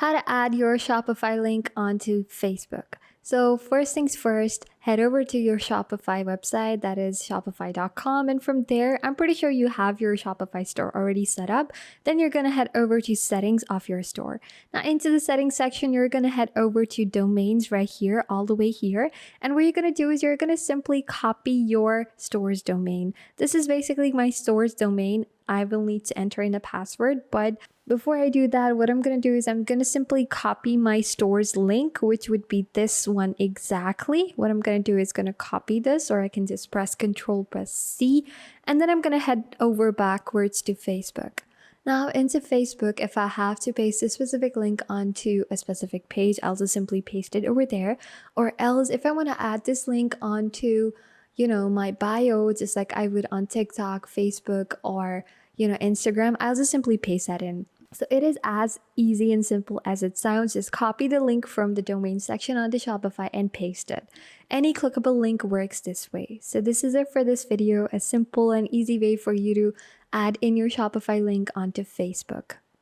how to add your Shopify link onto Facebook. So first things first, head over to your Shopify website, that is shopify.com. And from there, I'm pretty sure you have your Shopify store already set up. Then you're going to head over to settings of your store. Now into the settings section, you're going to head over to domains right here, all the way here. And what you're going to do is you're going to simply copy your store's domain. This is basically my store's domain. I will need to enter in a password, but before I do that, what I'm going to do is I'm going to simply copy my store's link, which would be this one exactly. What I'm going to do is going to copy this, or I can just press Control, press C, and then I'm going to head over backwards to Facebook. Now into Facebook, if I have to paste a specific link onto a specific page, I'll just simply paste it over there. Or else if I want to add this link onto, my bio, just like I would on TikTok, Facebook, or Instagram, I'll just simply paste that in. So it is as easy and simple as it sounds. Just copy the link from the domain section onto Shopify and paste it. Any clickable link works this way. So this is it for this video, a simple and easy way for you to add in your Shopify link onto Facebook.